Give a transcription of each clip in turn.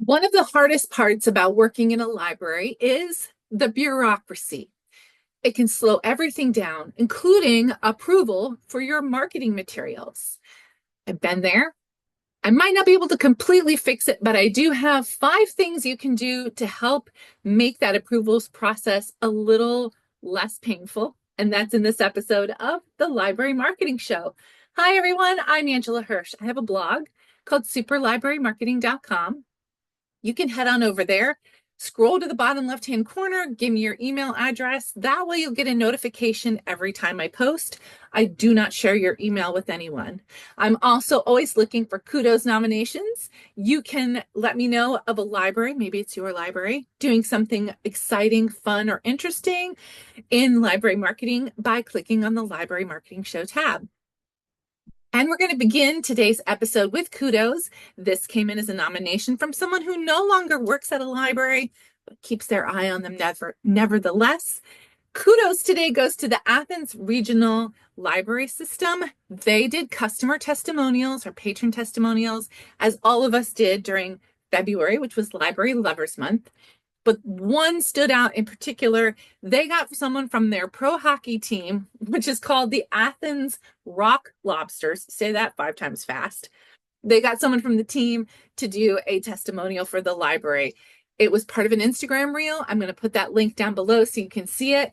One of the hardest parts about working in a library is the bureaucracy. It can slow everything down, including approval for your marketing materials. I've been there. I might not be able to completely fix it, but I do have 5 things you can do to help make that approvals process a little less painful. And that's in this episode of the Library Marketing Show. Hi, everyone. I'm Angela Hursh. I have a blog called superlibrarymarketing.com. You can head on over there, scroll to the bottom left-hand corner, give me your email address. That way you'll get a notification every time I post. I do not share your email with anyone. I'm also always looking for kudos nominations. You can let me know of a library, maybe it's your library, doing something exciting, fun, or interesting in library marketing by clicking on the Library Marketing Show tab. And we're going to begin today's episode with kudos. This came in as a nomination from someone who no longer works at a library, but keeps their eye on them nevertheless. Kudos today goes to the Athens Regional Library System. They did customer testimonials or patron testimonials, as all of us did during February, which was Library Lovers Month. But one stood out in particular. They got someone from their pro hockey team, which is called the Athens Rock Lobsters. Say that 5 times fast. They got someone from the team to do a testimonial for the library. It was part of an Instagram reel. I'm going to put that link down below so you can see it.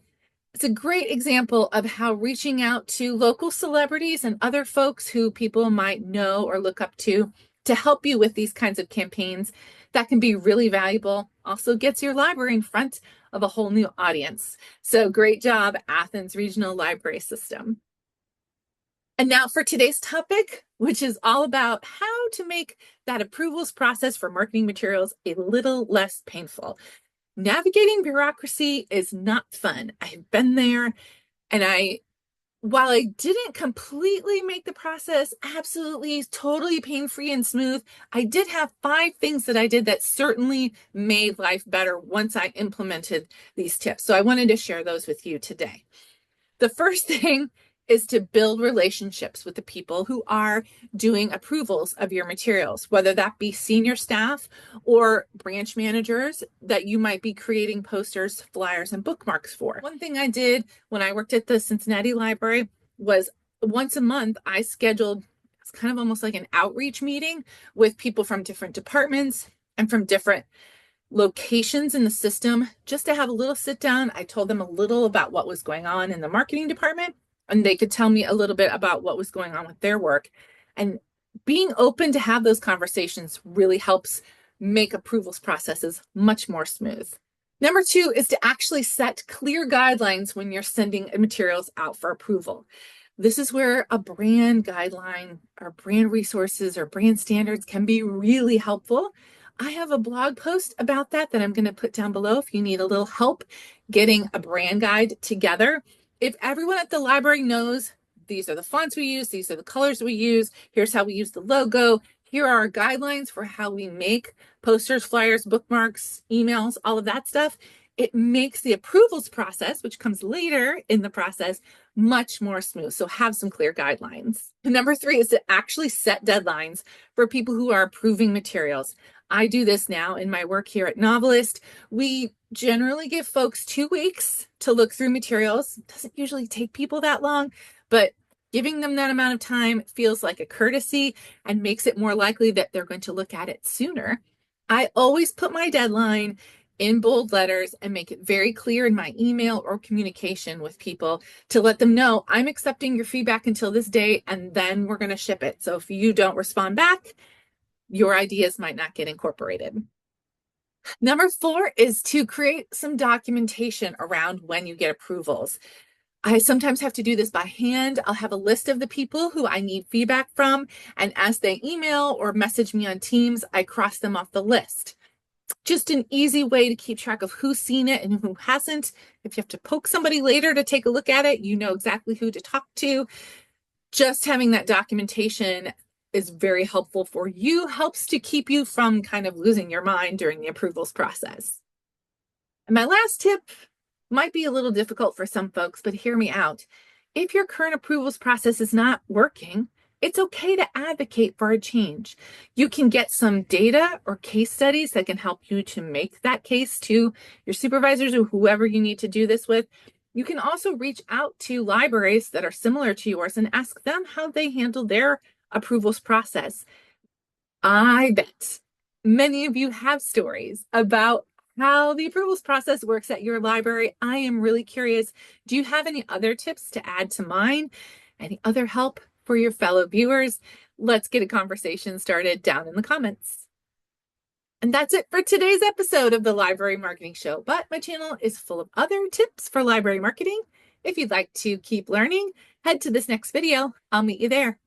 It's a great example of how reaching out to local celebrities and other folks who people might know or look up to help you with these kinds of campaigns that can be really valuable. Also gets your library in front of a whole new audience. So great job, Athens Regional Library System. And now for today's topic, which is all about how to make that approvals process for marketing materials a little less painful. Navigating bureaucracy is not fun. I've been there, and while I didn't completely make the process absolutely totally pain-free and smooth, I did have 5 things that I did that certainly made life better once I implemented these tips. So I wanted to share those with you today. The first thing is to build relationships with the people who are doing approvals of your materials, whether that be senior staff or branch managers that you might be creating posters, flyers, and bookmarks for. One thing I did when I worked at the Cincinnati Library was once a month, I scheduled, it's kind of almost like an outreach meeting with people from different departments and from different locations in the system, just to have a little sit down. I told them a little about what was going on in the marketing department, and they could tell me a little bit about what was going on with their work. And being open to have those conversations really helps make approvals processes much more smooth. Number 2 is to actually set clear guidelines when you're sending materials out for approval. This is where a brand guideline or brand resources or brand standards can be really helpful. I have a blog post about that I'm going to put down below if you need a little help getting a brand guide together. If everyone at the library knows these are the fonts we use, these are the colors we use, here's how we use the logo, here are our guidelines for how we make posters, flyers, bookmarks, emails, all of that stuff, it makes the approvals process, which comes later in the process, much more smooth. So have some clear guidelines. Number 3 is to actually set deadlines for people who are approving materials. I do this now in my work here at Novelist. We generally give folks 2 weeks to look through materials. It doesn't usually take people that long, but giving them that amount of time feels like a courtesy and makes it more likely that they're going to look at it sooner. I always put my deadline in bold letters and make it very clear in my email or communication with people to let them know I'm accepting your feedback until this date, and then we're going to ship it. So if you don't respond back, your ideas might not get incorporated. Number 4 is to create some documentation around when you get approvals. I sometimes have to do this by hand. I'll have a list of the people who I need feedback from, and as they email or message me on Teams, I cross them off the list. Just an easy way to keep track of who's seen it and who hasn't. If you have to poke somebody later to take a look at it, you know exactly who to talk to. Just having that documentation is very helpful for you, helps to keep you from kind of losing your mind during the approvals process. And my last tip might be a little difficult for some folks, but hear me out. If your current approvals process is not working, It's okay to advocate for a change. You can get some data or case studies that can help you to make that case to your supervisors or whoever you need to do this with. You can also reach out to libraries that are similar to yours and ask them how they handle their approvals process. I bet many of you have stories about how the approvals process works at your library. I am really curious. Do you have any other tips to add to mine? Any other help for your fellow viewers? Let's get a conversation started down in the comments. And that's it for today's episode of the Library Marketing Show. But my channel is full of other tips for library marketing. If you'd like to keep learning, head to this next video. I'll meet you there.